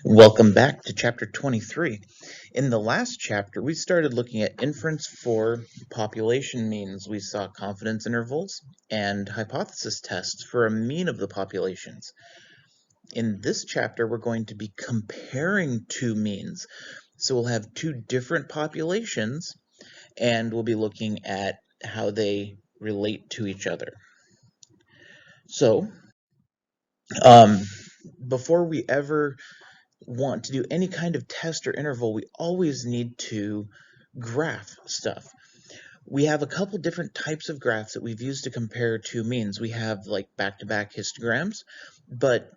Welcome back to chapter 23. In the last chapter, we started looking at inference for population means. We saw confidence intervals and hypothesis tests for a mean of the populations. In this chapter, we're going to be comparing two means. So we'll have two different populations, and we'll be looking at how they relate to each other. So, before we ever want to do any kind of test or interval, we always need to graph stuff. We have a couple different types of graphs that we've used to compare two means. We have like back-to-back histograms, but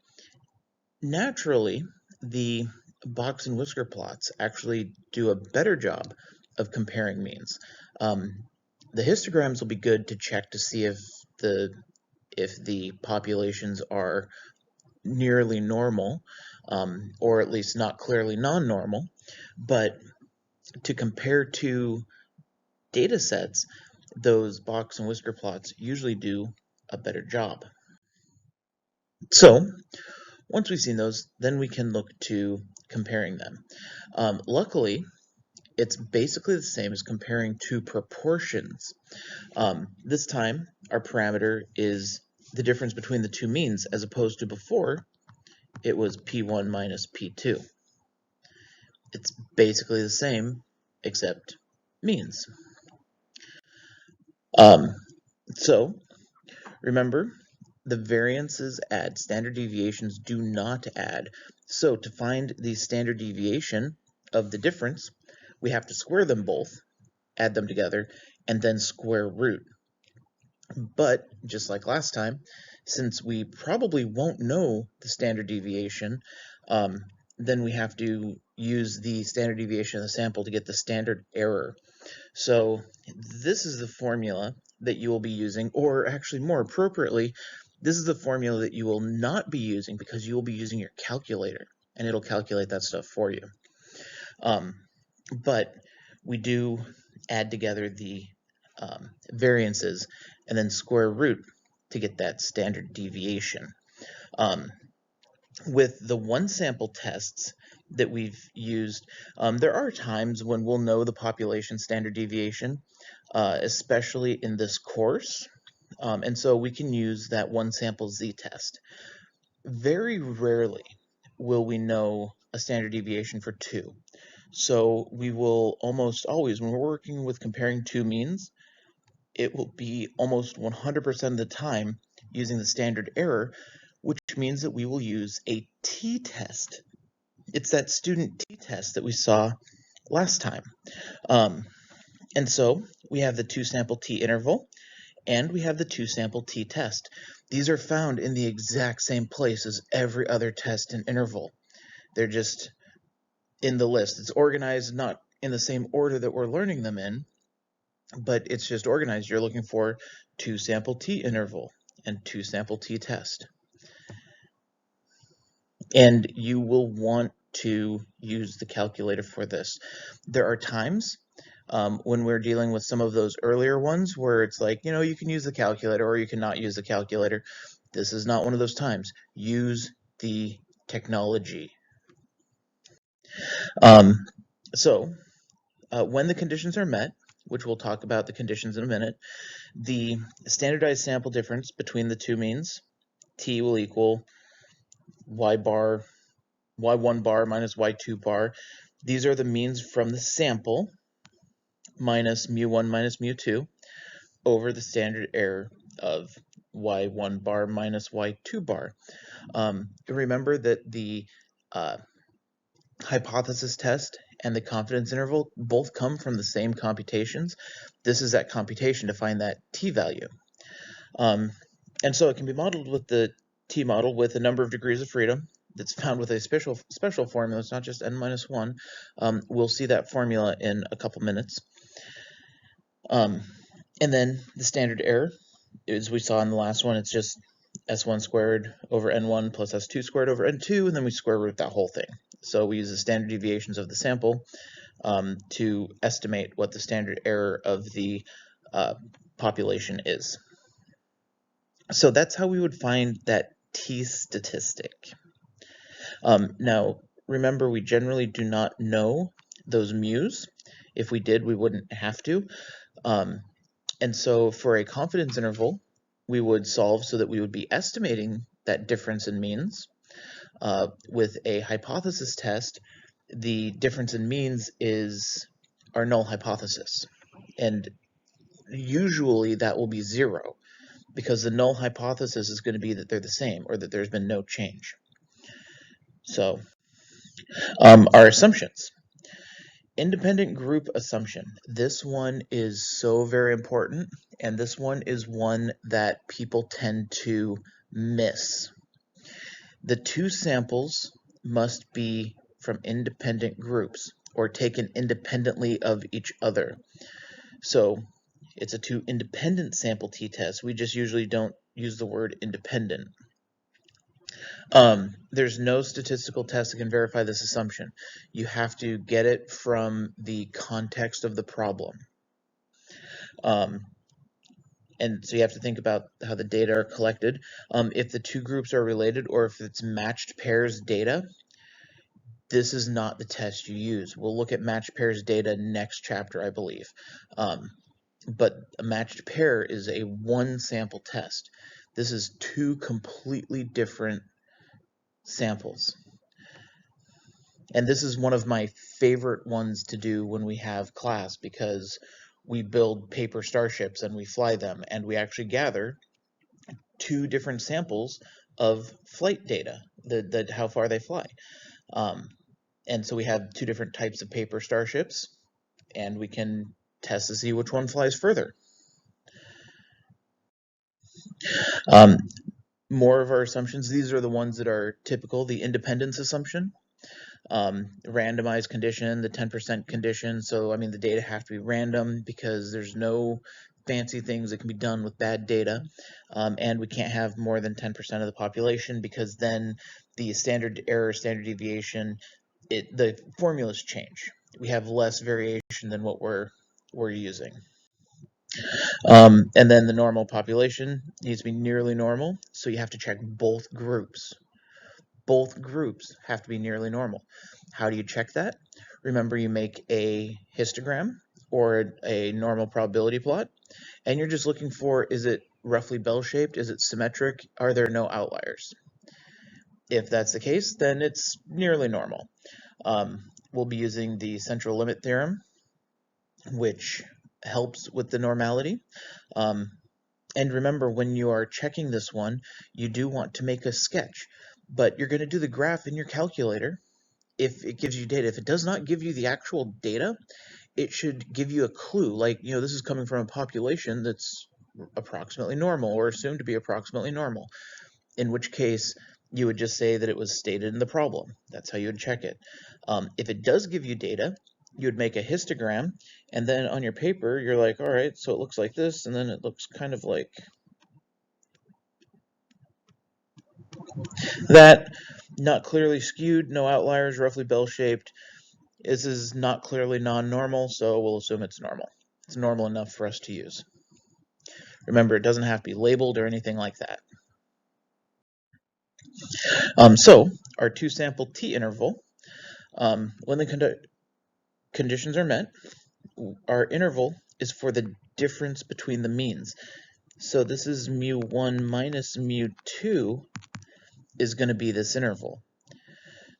naturally the box and whisker plots actually do a better job of comparing means. The histograms will be good to check to see if the populations are nearly normal, or at least not clearly non-normal, but to compare two data sets, those box and whisker plots usually do a better job. So once we've seen those, then we can look to comparing them. Luckily, it's basically the same as comparing two proportions. This time, our parameter is the difference between the two means, as opposed to before, it was P1 minus P2. It's basically the same, except means. So remember, the variances add, standard deviations do not add. So to find the standard deviation of the difference, we have to square them both, add them together, and then square root. But just like last time, since we probably won't know the standard deviation, then we have to use the standard deviation of the sample to get the standard error. So this is the formula that you will be using, or actually more appropriately, this is the formula that you will not be using because you will be using your calculator, and it'll calculate that stuff for you. But we do add together the variances and then square root to get that standard deviation. With the one sample tests that we've used, there are times when we'll know the population standard deviation, especially in this course, and so we can use that one sample z-test. Very rarely will we know a standard deviation for two. So we will almost always, when we're working with comparing two means, it will be almost 100% of the time using the standard error, which means that we will use a t-test. It's that student t-test that we saw last time. And so we have the two sample t-interval, and we have the two sample t-test. These are found in the exact same place as every other test and interval. They're just in the list. It's organized not in the same order that we're learning them in, but it's just organized. You're looking for two sample t-interval and two sample t-test. And you will want to use the calculator for this. There are times when we're dealing with some of those earlier ones where it's like, you can use the calculator or you cannot use the calculator. This is not one of those times. Use the technology. So when the conditions are met, which we'll talk about the conditions in a minute, the standardized sample difference between the two means, t will equal y1 bar minus y2 bar. These are the means from the sample minus mu1 minus mu2 over the standard error of y1 bar minus y2 bar. Remember that the hypothesis test and the confidence interval both come from the same computations. This is that computation to find that t-value. And so it can be modeled with the t-model with a number of degrees of freedom that's found with a special formula. It's not just n-1. We'll see that formula in a couple minutes. And then the standard error, as we saw in the last one, it's just s1 squared over n1 plus s2 squared over n2, and then we square root that whole thing. So we use the standard deviations of the sample to estimate what the standard error of the population is. So that's how we would find that t-statistic. Now, remember, we generally do not know those mu's. If we did, we wouldn't have to. And so for a confidence interval, we would solve so that we would be estimating that difference in means. With a hypothesis test, the difference in means is our null hypothesis. And usually that will be 0, because the null hypothesis is going to be that they're the same, or that there's been no change. So our assumptions. Independent group assumption. This one is so very important, and this one is one that people tend to miss. The 2 samples must be from independent groups, or taken independently of each other. So it's a 2 independent sample t-test. We just usually don't use the word independent. There's no statistical test that can verify this assumption. You have to get it from the context of the problem. And so you have to think about how the data are collected. If the 2 groups are related, or if it's matched pairs data, this is not the test you use. We'll look at matched pairs data next chapter, I believe. But a matched pair is a 1 sample test. This is 2 completely different samples. And this is one of my favorite ones to do when we have class, because we build paper starships and we fly them, and we actually gather 2 different samples of flight data, how far they fly. And so we have 2 different types of paper starships, and we can test to see which one flies further. More of our assumptions, these are the ones that are typical. The independence assumption, randomized condition, the 10% condition. So, I mean, the data have to be random, because there's no fancy things that can be done with bad data. And we can't have more than 10% of the population, because then the standard error, standard deviation, the formulas change. We have less variation than what we're using. And then the normal population needs to be nearly normal, so you have to check both groups. Both groups have to be nearly normal. How do you check that? Remember, you make a histogram or a normal probability plot, and you're just looking for, is it roughly bell-shaped? Is it symmetric? Are there no outliers? If that's the case, then it's nearly normal. We'll be using the central limit theorem, which helps with the normality. And remember, when you are checking this one, you do want to make a sketch, but you're going to do the graph in your calculator if it gives you data. If it does not give you the actual data, it should give you a clue, like, this is coming from a population that's approximately normal, or assumed to be approximately normal, in which case you would just say that it was stated in the problem. That's how you would check it. If it does give you data, you would make a histogram, and then on your paper, you're like, all right, so it looks like this, and then it looks kind of like that. Not clearly skewed, no outliers, roughly bell-shaped. This is not clearly non-normal, so we'll assume it's normal. It's normal enough for us to use. Remember, it doesn't have to be labeled or anything like that. So our 2 sample t interval, when the conditions are met, our interval is for the difference between the means. So this is mu1 minus mu2 is going to be this interval.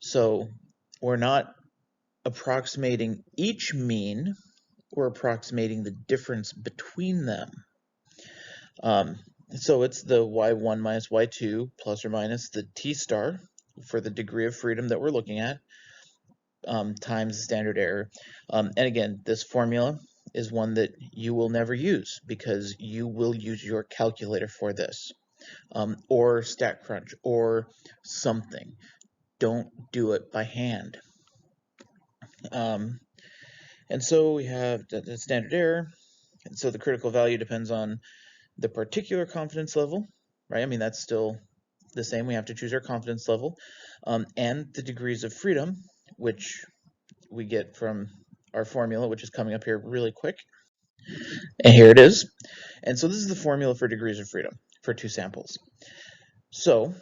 So we're not approximating each mean, we're approximating the difference between them. So it's the y1 minus y2 plus or minus the t star for the degree of freedom that we're looking at, times the standard error. And again, this formula is one that you will never use, because you will use your calculator for this, or StatCrunch or something. Don't do it by hand. And so we have the standard error. And so the critical value depends on the particular confidence level, right? I mean, that's still the same. We have to choose our confidence level, and the degrees of freedom, which we get from our formula, which is coming up here really quick. And here it is. And so this is the formula for degrees of freedom for 2 samples. So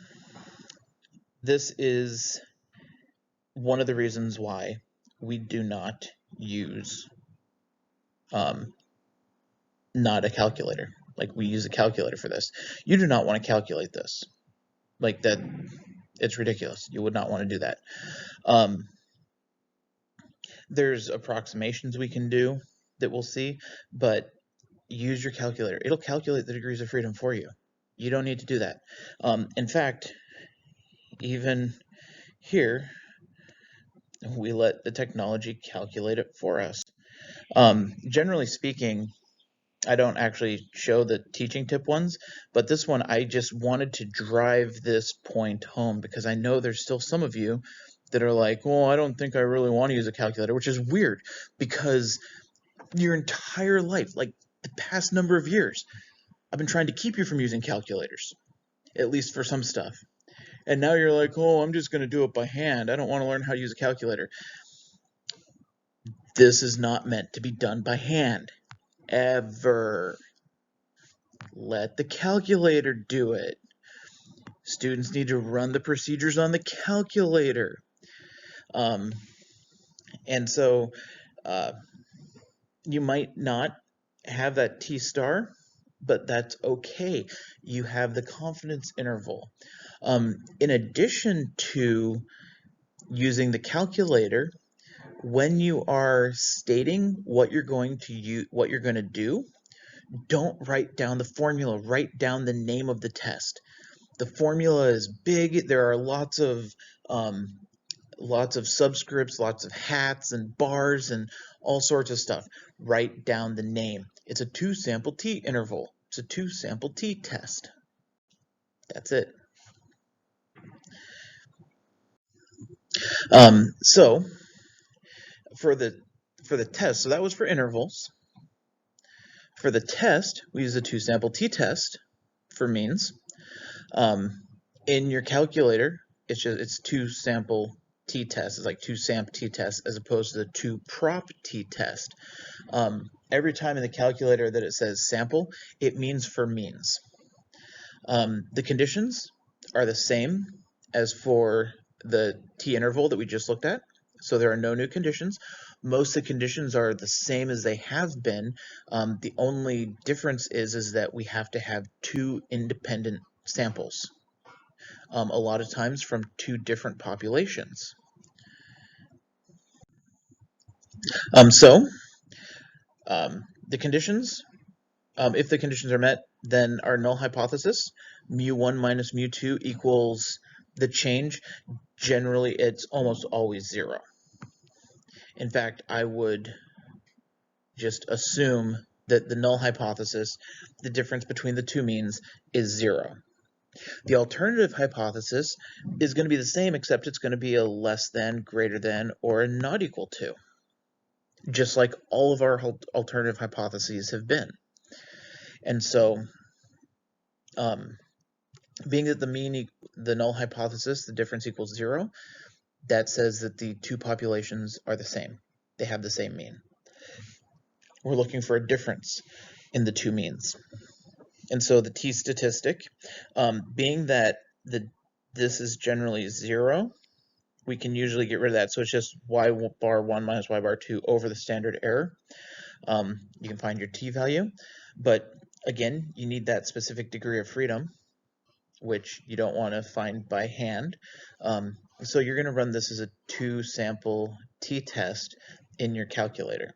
this is one of the reasons why we do not use not a calculator. Like, we use a calculator for this. You do not want to calculate this. Like, that, it's ridiculous. You would not want to do that. There's approximations we can do that we'll see, but use your calculator. It'll calculate the degrees of freedom for you. You don't need to do that. In fact, even here, we let the technology calculate it for us. Generally speaking, I don't actually show the teaching tip ones, but this one I just wanted to drive this point home because I know there's still some of you that are like, well, I don't think I really want to use a calculator, which is weird because your entire life, like the past number of years, I've been trying to keep you from using calculators, at least for some stuff. And now you're like, oh, I'm just going to do it by hand. I don't want to learn how to use a calculator. This is not meant to be done by hand. Ever. Let the calculator do it. Students need to run the procedures on the calculator. And so you might not have that T star, but that's okay. You have the confidence interval. In addition to using the calculator, when you are stating what you're going to do, don't write down the formula. Write down the name of the test. The formula is big. There are lots of subscripts, lots of hats and bars and all sorts of stuff. Write down the name. It's a 2-sample t interval. It's a 2-sample t-test. That's it. So for the test, so that was for intervals. For the test, we use a 2-sample t-test for means. In your calculator, it's 2-sample t-test. It's like 2-samp t-test as opposed to the 2-prop t-test. Every time in the calculator that it says sample, it means for means. The conditions are the same as for the t-interval that we just looked at, so there are no new conditions. Most of the conditions are the same as they have been. The only difference is that we have to have 2 independent samples, a lot of times from 2 different populations. The conditions, if the conditions are met, then our null hypothesis, mu1 minus mu2 equals the change. Generally, it's almost always 0. In fact, I would just assume that the null hypothesis, the difference between the 2 means, is 0. The alternative hypothesis is going to be the same, except it's going to be a less than, greater than, or a not equal to, just like all of our alternative hypotheses have been. And so, being that the null hypothesis, the difference equals 0, that says that the 2 populations are the same. They have the same mean. We're looking for a difference in the 2 means. And so the t-statistic, being that this is generally 0, we can usually get rid of that. So it's just y bar 1 minus y bar 2 over the standard error. You can find your t-value. But again, you need that specific degree of freedom, which you don't want to find by hand. So you're going to run this as a 2-sample t-test in your calculator.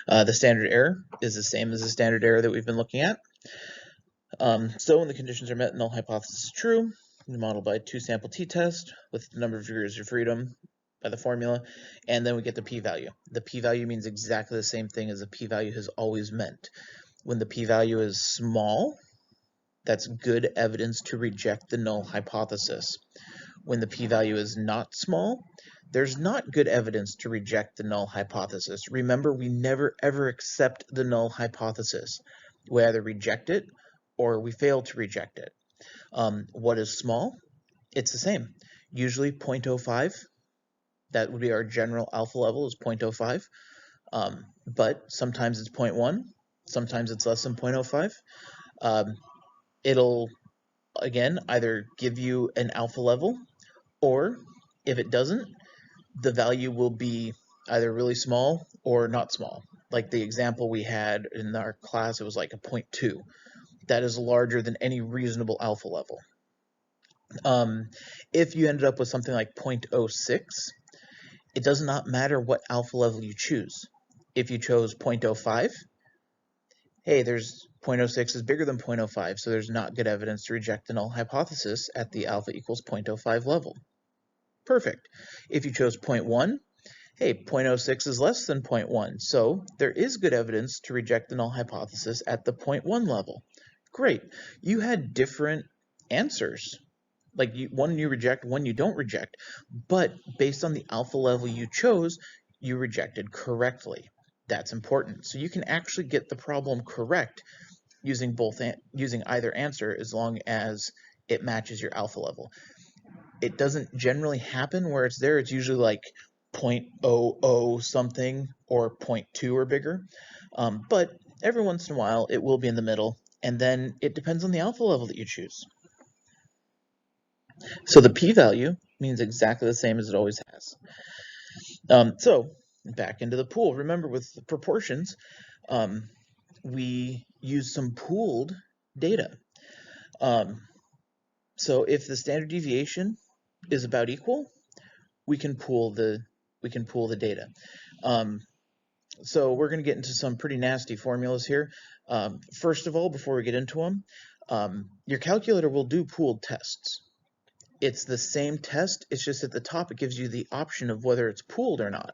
The standard error is the same as the standard error that we've been looking at. So when the conditions are met, null hypothesis is true. We model by 2-sample t-test with the number of degrees of freedom by the formula, and then we get the p-value. The p-value means exactly the same thing as the p-value has always meant. When the p-value is small, that's good evidence to reject the null hypothesis. When the p-value is not small, there's not good evidence to reject the null hypothesis. Remember, we never ever accept the null hypothesis. We either reject it or we fail to reject it. What is small? It's the same. Usually 0.05. That would be our general alpha level, is 0.05. But sometimes it's 0.1. Sometimes it's less than 0.05. It'll again, either give you an alpha level, or if it doesn't, the value will be either really small or not small. Like the example we had in our class, it was like a 0.2. That is larger than any reasonable alpha level. If you ended up with something like 0.06, it does not matter what alpha level you choose. If you chose 0.05, hey, there's 0.06 is bigger than 0.05, so there's not good evidence to reject the null hypothesis at the alpha equals 0.05 level. Perfect. If you chose 0.1, hey, 0.06 is less than 0.1, so there is good evidence to reject the null hypothesis at the 0.1 level. Great. You had different answers. Like one you reject, one you don't reject, but based on the alpha level you chose, you rejected correctly. That's important. So you can actually get the problem correct using either answer as long as it matches your alpha level. It doesn't generally happen where it's there. It's usually like 0.00 something or 0.2 or bigger. But every once in a while, it will be in the middle, and then it depends on the alpha level that you choose. So the p-value means exactly the same as it always has. So back into the pool. Remember, with the proportions, we use some pooled data. So if the standard deviation is about equal, we can pool the data. So we're going to get into some pretty nasty formulas here. First of all, before we get into them, your calculator will do pooled tests. It's the same test, it's just at the top it gives you the option of whether it's pooled or not.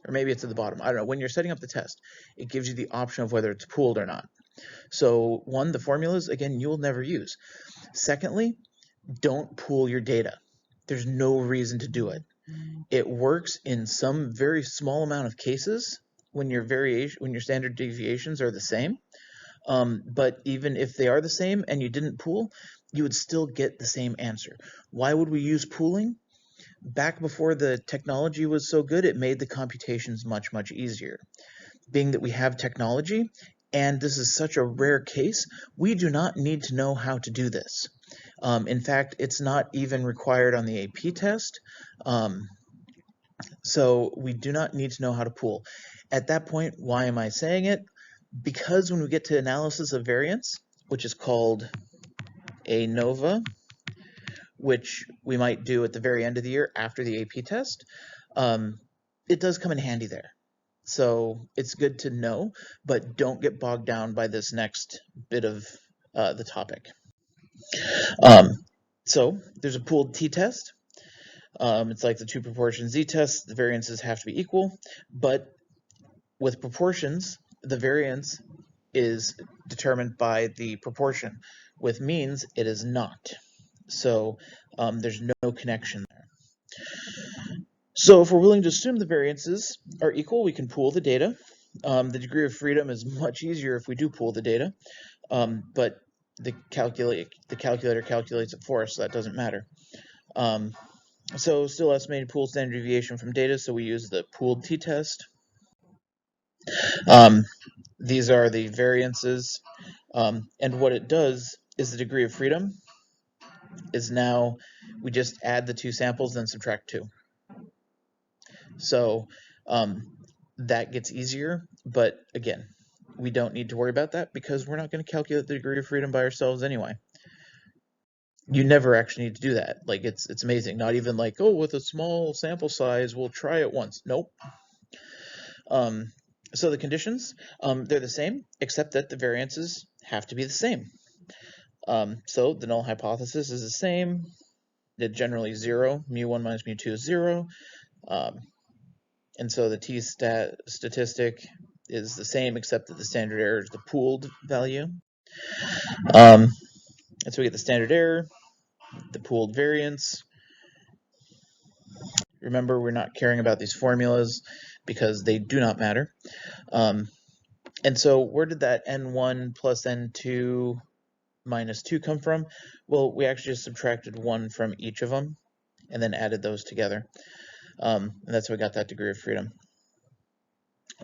Or maybe it's at the bottom. I don't know. When you're setting up the test, it gives you the option of whether it's pooled or not. So one, the formulas, again, you will never use. Secondly, don't pool your data. There's no reason to do it. It works in some very small amount of cases when your standard deviations are the same. But even if they are the same and you didn't pool, you would still get the same answer. Why would we use pooling? Back before the technology was so good, it made the computations much, much easier. Being that we have technology, and this is such a rare case, we do not need to know how to do this. In fact, it's not even required on the AP test. So we do not need to know how to pool. At that point, why am I saying it? Because when we get to analysis of variance, which is called ANOVA, which we might do at the very end of the year after the AP test, it does come in handy there. So it's good to know, but don't get bogged down by this next bit of the topic. So there's a pooled t-test. It's like the two proportion z-test. The variances have to be equal, but with proportions, the variance is determined by the proportion. With means, it is not. So there's no connection there. So if we're willing to assume the variances are equal, we can pool the data. The degree of freedom is much easier if we do pool the data, but the calculator calculates it for us, so that doesn't matter. So still estimated pool standard deviation from data, so we use the pooled t-test. These are the variances, and what it does is the degree of freedom is now, we just add the two samples, then subtract 2. So that gets easier, but again, we don't need to worry about that because we're not going to calculate the degree of freedom by ourselves anyway. You never actually need to do that. Like, it's amazing. Not even like, oh, with a small sample size, we'll try it once. Nope. So the conditions, they're the same, except that the variances have to be the same. So the null hypothesis is the same. It's generally 0. mu1 minus mu2 is 0. And so the statistic is the same, except that the standard error is the pooled value. And so we get the standard error, the pooled variance. Remember, we're not caring about these formulas because they do not matter. And so where did that n1 plus n2 minus 2 come from? Well, we actually just subtracted 1 from each of them and then added those together. And that's how we got that degree of freedom.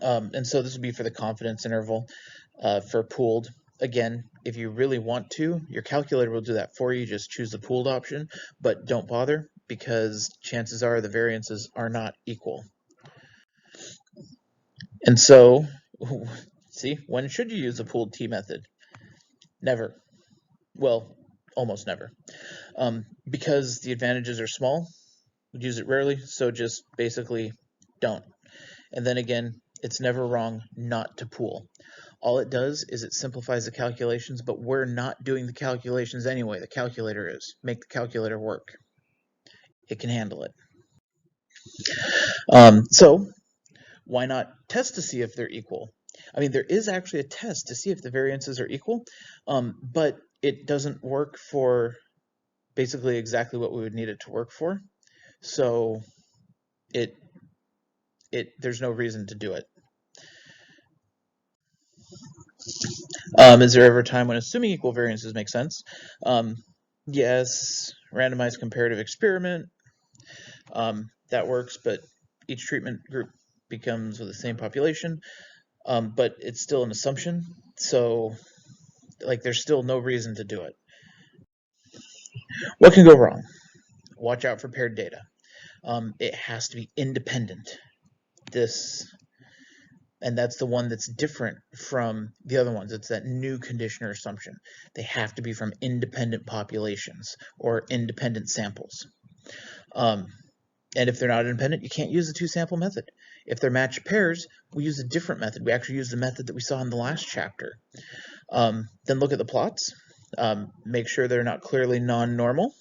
And so this would be for the confidence interval for pooled. Again, if you really want to, your calculator will do that for you. Just choose the pooled option, but don't bother because chances are the variances are not equal. And so, see, when should you use the pooled t method? Never. Well, almost never. Because the advantages are small, use it rarely, so just basically don't. And then again, it's never wrong not to pool. All it does is it simplifies the calculations, but we're not doing the calculations anyway. The calculator is. Make the calculator work. It can handle it. So why not test to see if they're equal? I mean, there is actually a test to see if the variances are equal, but it doesn't work for basically exactly what we would need it to work for. So there's no reason to do it. Is there ever a time when assuming equal variances make sense? Yes, randomized comparative experiment, that works, but each treatment group becomes with the same population, but it's still an assumption, so like there's still no reason to do it. What can go wrong? Watch out for paired data. It has to be independent. And that's the one that's different from the other ones. It's that new conditioner assumption. They have to be from independent populations or independent samples. And if they're not independent, you can't use the two-sample method. If they're matched pairs, we use a different method. We actually use the method that we saw in the last chapter. Then look at the plots. Make sure they're not clearly non-normal.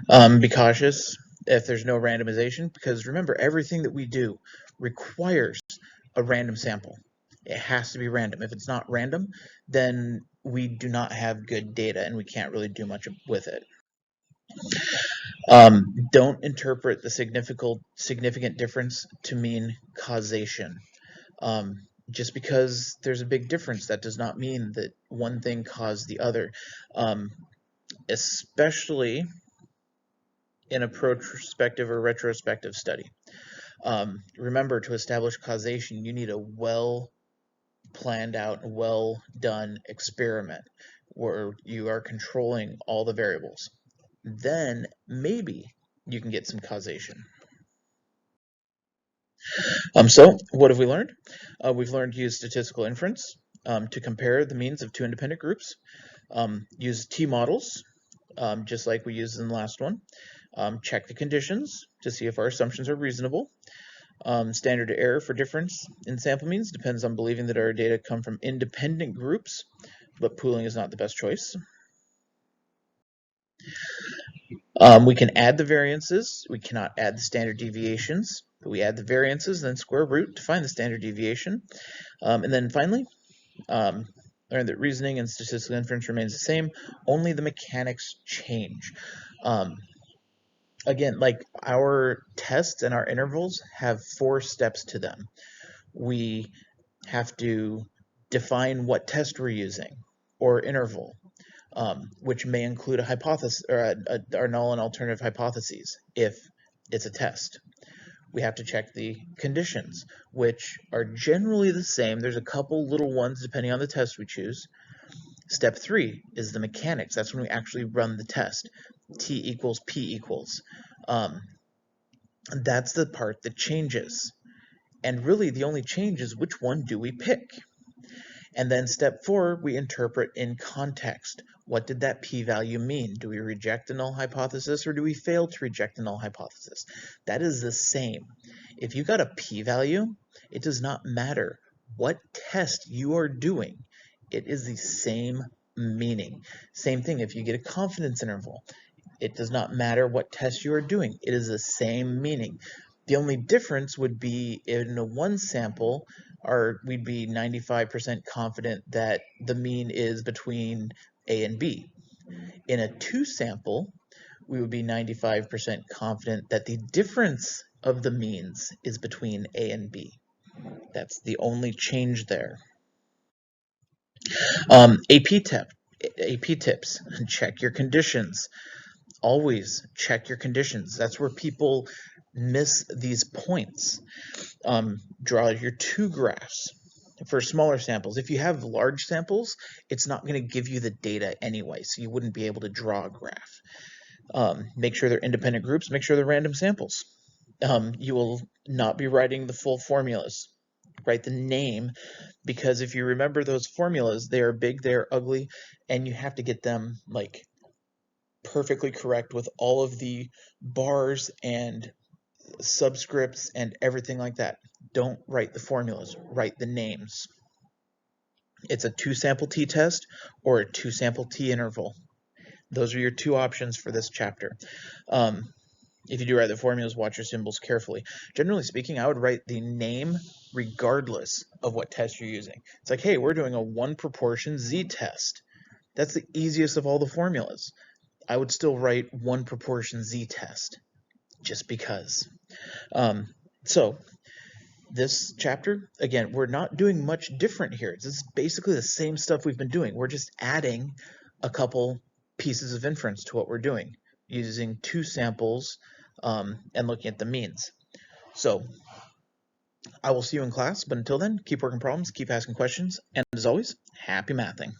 Be cautious if there's no randomization, because remember, everything that we do requires a random sample. It has to be random. If it's not random, then we do not have good data and we can't really do much with it. Don't interpret the significant difference to mean causation. Just because there's a big difference, that does not mean that one thing caused the other. Especially in a prospective or retrospective study. Remember, to establish causation, you need a well planned out, well done experiment where you are controlling all the variables. Then maybe you can get some causation. So what have we learned? We've learned to use statistical inference to compare the means of two independent groups. Use t-models, just like we used in the last one. Check the conditions to see if our assumptions are reasonable. Standard error for difference in sample means depends on believing that our data come from independent groups, but pooling is not the best choice. We can add the variances. We cannot add the standard deviations, but we add the variances, then square root to find the standard deviation. And then finally, learn that reasoning and statistical inference remains the same, only the mechanics change. Again, like our tests and our intervals have 4 steps to them. We have to define what test we're using or interval, which may include a hypothesis or our null and alternative hypotheses if it's a test. We have to check the conditions, which are generally the same. There's a couple little ones depending on the test we choose. Step 3 is the mechanics. That's when we actually run the test. T equals P equals. That's the part that changes. And really the only change is which one do we pick. And then step 4, we interpret in context. What did that p-value mean? Do we reject a null hypothesis or do we fail to reject a null hypothesis? That is the same. If you got a p-value, it does not matter what test you are doing. It is the same meaning. Same thing if you get a confidence interval. It does not matter what test you are doing. It is the same meaning. The only difference would be in a one sample, we'd be 95% confident that the mean is between A and B. In a 2 sample, we would be 95% confident that the difference of the means is between A and B. That's the only change there. AP tips, check your conditions. Always check your conditions. That's where people miss these points. Draw your 2 graphs. for smaller samples. If you have large samples, it's not going to give you the data anyway, so you wouldn't be able to draw a graph. Make sure they're independent groups, make sure they're random samples. You will not be writing the full formulas. Write the name, because if you remember those formulas, they are big, they are ugly, and you have to get them like perfectly correct with all of the bars and subscripts and everything like that. Don't write the formulas, write the names. It's a 2-sample t-test or a 2-sample t-interval. Those are your 2 options for this chapter. If you do write the formulas, watch your symbols carefully. Generally speaking, I would write the name regardless of what test you're using. It's like, hey, we're doing a 1 proportion z-test. That's the easiest of all the formulas. I would still write 1 proportion z-test, just because. So this chapter, again, we're not doing much different here. It's basically the same stuff we've been doing. We're just adding a couple pieces of inference to what we're doing, using 2 samples and looking at the means. So I will see you in class, but until then, keep working problems, keep asking questions, and as always, happy mathing.